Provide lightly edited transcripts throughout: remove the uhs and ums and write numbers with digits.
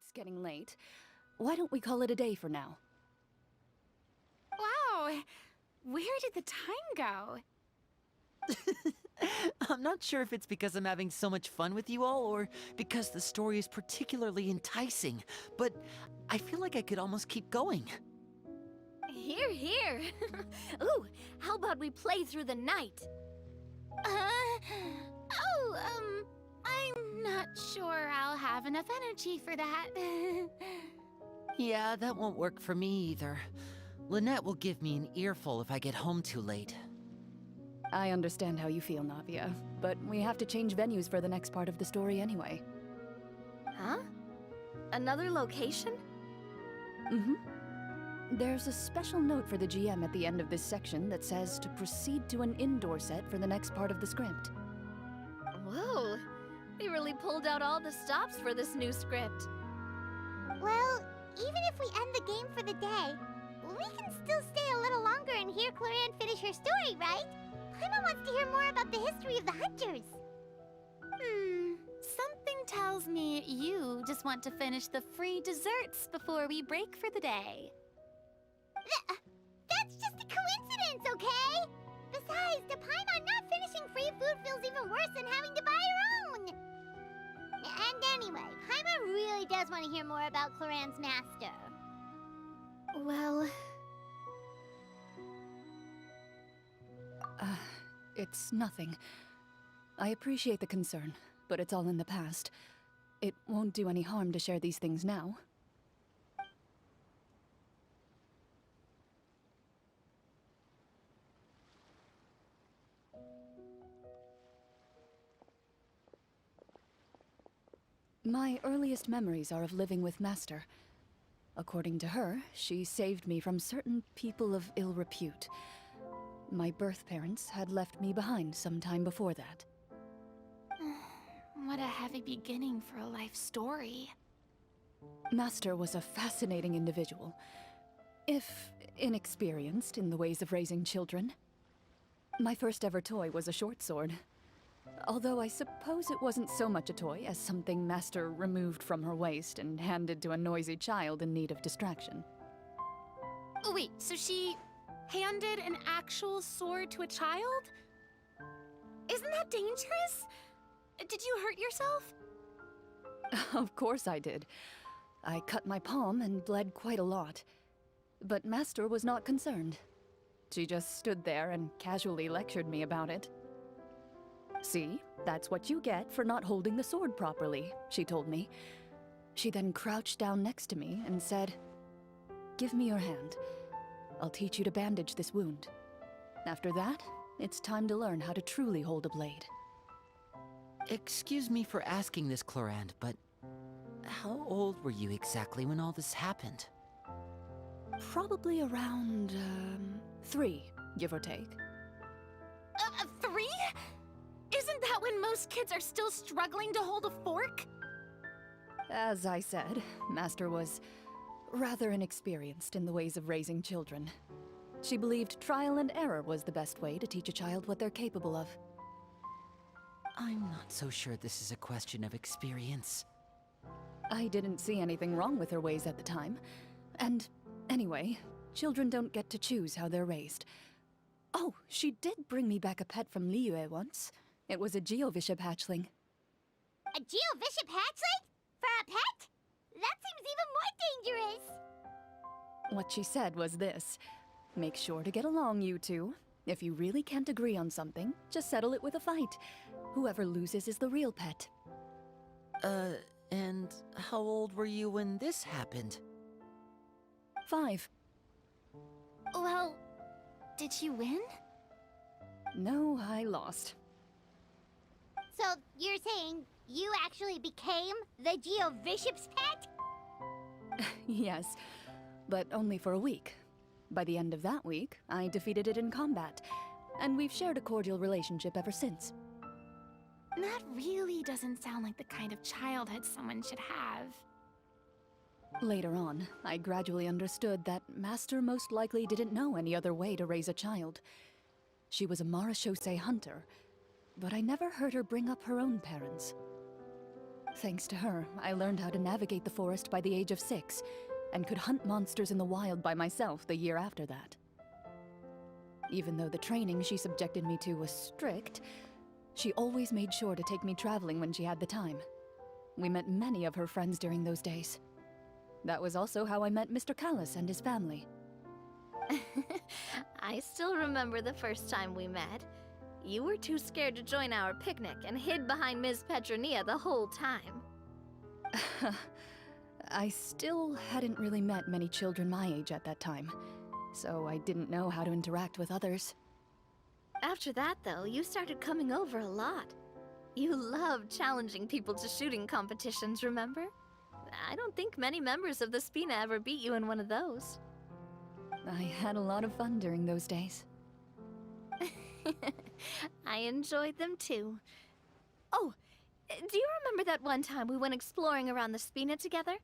It's getting late. Why don't we call it a day for now? Wow! Where did the time go? I'm not sure if it's because I'm having so much fun with you all, or because the story is particularly enticing, but I feel like I could almost keep going. Here, here. Ooh, how about we play through the night? I'm not sure I'll have enough energy for that. Yeah, that won't work for me either. Lynette will give me an earful if I get home too late. I understand how you feel, Navia, but we have to change venues for the next part of the story anyway. Huh? Another location? Mm-hmm. There's a special note for the GM at the end of this section that says to proceed to an indoor set for the next part of the script. Whoa, they really pulled out all the stops for this new script. Well, even if we end the game for the day, we can still stay a little longer and hear Clorinde finish her story, right? Paimon wants to hear more about the history of the hunters. Something tells me you just want to finish the free desserts before we break for the day. That's just a coincidence, okay? Besides, to Paimon, not finishing free food feels even worse than having to buy your own. And anyway, Paimon really does want to hear more about Clorinde's master. Well, It's nothing. I appreciate the concern, but it's all in the past. It won't do any harm to share these things now. My earliest memories are of living with Master. According to her, she saved me from certain people of ill repute. My birth parents had left me behind some time before that. What a heavy beginning for a life story. Master was a fascinating individual, if inexperienced in the ways of raising children. My first ever toy was a short sword. Although I suppose it wasn't so much a toy as something Master removed from her waist and handed to a noisy child in need of distraction. Oh wait, so she handed an actual sword to a child? Isn't that dangerous? Did you hurt yourself? Of course I did. I cut my palm and bled quite a lot. But Master was not concerned. She just stood there and casually lectured me about it. "See, that's what you get for not holding the sword properly," she told me. She then crouched down next to me and said, "Give me your hand. I'll teach you to bandage this wound. After that, it's time to learn how to truly hold a blade." Excuse me for asking this, Clorinde, but how old were you exactly when all this happened? Probably around, 3, give or take. 3? Isn't that when most kids are still struggling to hold a fork? As I said, Master was rather inexperienced in the ways of raising children. She believed trial and error was the best way to teach a child what they're capable of. I'm not so sure this is a question of experience. I didn't see anything wrong with her ways at the time. And anyway, children don't get to choose how they're raised. Oh, she did bring me back a pet from Liyue once. It was a Geovishap hatchling. A Geovishap hatchling? For a pet? That seems even more dangerous. What she said was this: "Make sure to get along, you two. If you really can't agree on something, just settle it with a fight. Whoever loses is the real pet." And how old were you when this happened? 5. Well, did you win? No, I lost. So you're saying you actually became the Geovishap's pet? Yes, but only for a week. By the end of that week, I defeated it in combat, and we've shared a cordial relationship ever since. That really doesn't sound like the kind of childhood someone should have. Later on, I gradually understood that Master most likely didn't know any other way to raise a child. She was a Marachose hunter, but I never heard her bring up her own parents. Thanks to her, I learned how to navigate the forest by the age of 6, and could hunt monsters in the wild by myself the year after that. Even though the training she subjected me to was strict, she always made sure to take me traveling when she had the time. We met many of her friends during those days. That was also how I met Mr. Callis and his family. I still remember the first time we met. You were too scared to join our picnic and hid behind Ms. Petronia the whole time. I still hadn't really met many children my age at that time, so I didn't know how to interact with others. After that, though, you started coming over a lot. You loved challenging people to shooting competitions, remember? I don't think many members of the Spina ever beat you in one of those. I had a lot of fun during those days. I enjoyed them too. Oh, do you remember that one time we went exploring around the Spina together?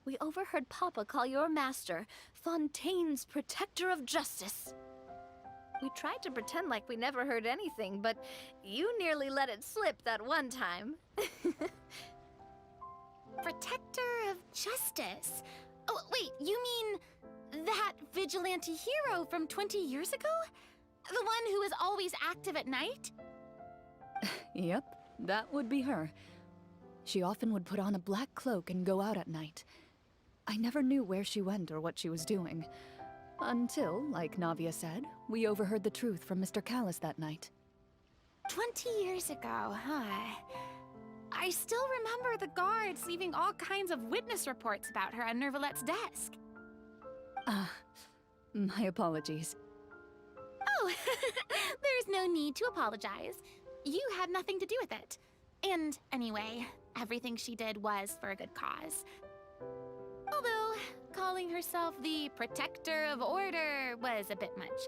We overheard Papa call your master Fontaine's Protector of Justice. We tried to pretend like we never heard anything, but you nearly let it slip that one time. Protector of Justice. Oh, wait, you mean that vigilante hero from 20 years ago? The one who is always active at night? Yep, that would be her. She often would put on a black cloak and go out at night. I never knew where she went or what she was doing. Until, like Navia said, we overheard the truth from Mr. Callis that night. 20 years ago, huh? I still remember the guards leaving all kinds of witness reports about her on Nervalette's desk. My apologies. Oh, there's no need to apologize. You had nothing to do with it. And anyway, everything she did was for a good cause. Although, calling herself the Protector of Order was a bit much.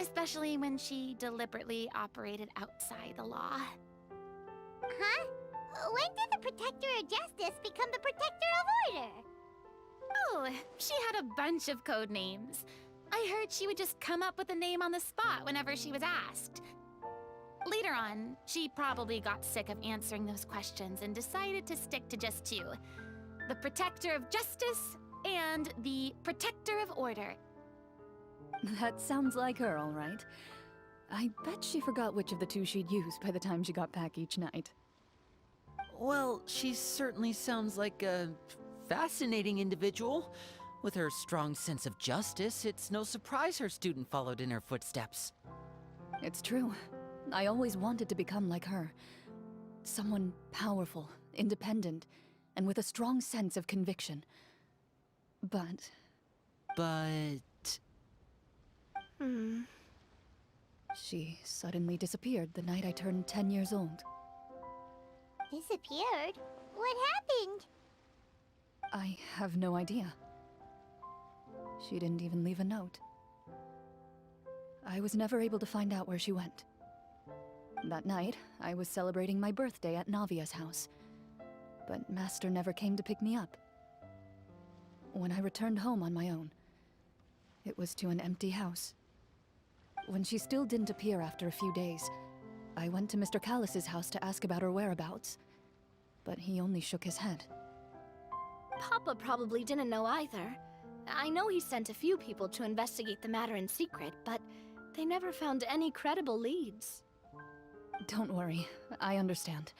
Especially when she deliberately operated outside the law. Huh? When did the Protector of Justice become the Protector of Order? Oh, she had a bunch of code names. I heard she would just come up with a name on the spot whenever she was asked. Later on, she probably got sick of answering those questions and decided to stick to just 2. The Protector of Justice and the Protector of Order. That sounds like her, all right. I bet she forgot which of the 2 she'd use by the time she got back each night. Well, she certainly sounds like a fascinating individual. With her strong sense of justice, it's no surprise her student followed in her footsteps. It's true. I always wanted to become like her. Someone powerful, independent, and with a strong sense of conviction. But... She suddenly disappeared the night I turned 10 years old. Disappeared? What happened? I have no idea. She didn't even leave a note. I was never able to find out where she went. That night, I was celebrating my birthday at Navia's house, but Master never came to pick me up. When I returned home on my own, it was to an empty house. When she still didn't appear after a few days, I went to Mr. Callis's house to ask about her whereabouts, but he only shook his head. Papa probably didn't know either. I know he sent a few people to investigate the matter in secret, but they never found any credible leads. Don't worry, I understand.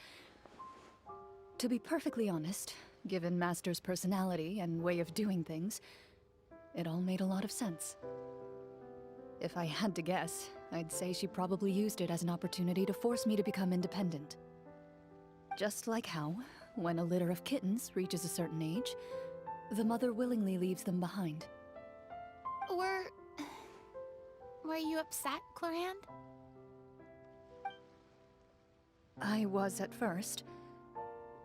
To be perfectly honest, given Master's personality and way of doing things, it all made a lot of sense. If I had to guess, I'd say she probably used it as an opportunity to force me to become independent. Just like how, when a litter of kittens reaches a certain age, the mother willingly leaves them behind. Were you upset, Clorinde? I was at first,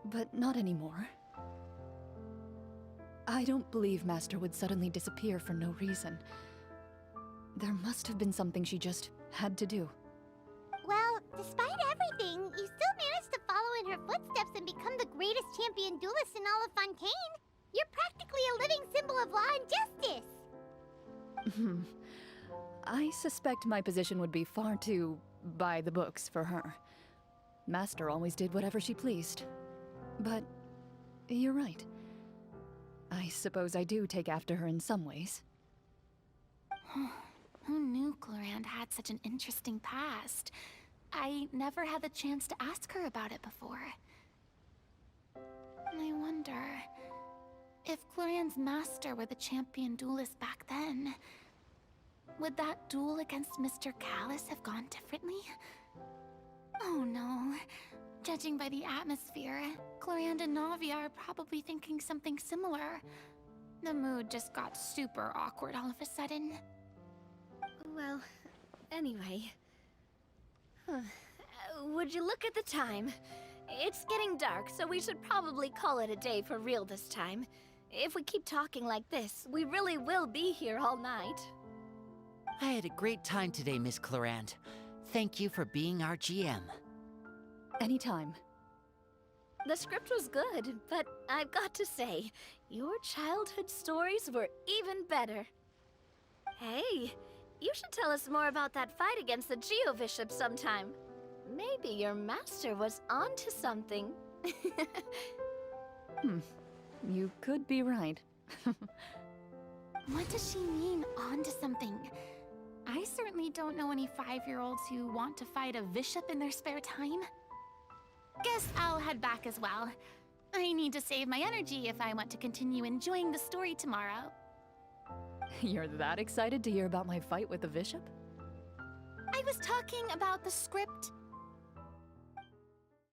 but not anymore. I don't believe Master would suddenly disappear for no reason. There must have been something she just had to do. Well, despite everything, you still managed to follow in her footsteps and become the greatest champion duelist in all of Fontaine. You're practically a living symbol of law and justice. I suspect my position would be far too by the books for her. Master always did whatever she pleased. But You're right. I suppose I do take after her in some ways. Who knew Clorinde had such an interesting past? I never had the chance to ask her about it before. I wonder if Clorinde's master were the champion duelist back then. Would that duel against Mr. Callus have gone differently? Oh no. Judging by the atmosphere, Clorinde and Navia are probably thinking something similar. The mood just got super awkward all of a sudden. Well, anyway. Would you look at the time? It's getting dark, so we should probably call it a day for real this time. If we keep talking like this, we really will be here all night. I had a great time today, Miss Clorinde. Thank you for being our GM. Anytime. The script was good, but I've got to say, your childhood stories were even better. Hey, you should tell us more about that fight against the Geo-Bishop sometime. Maybe your master was onto something. You could be right. What does she mean, on to something? I certainly don't know any 5-year-olds who want to fight a bishop in their spare time. Guess I'll head back as well. I need to save my energy if I want to continue enjoying the story tomorrow. You're that excited to hear about my fight with the bishop? I was talking about the script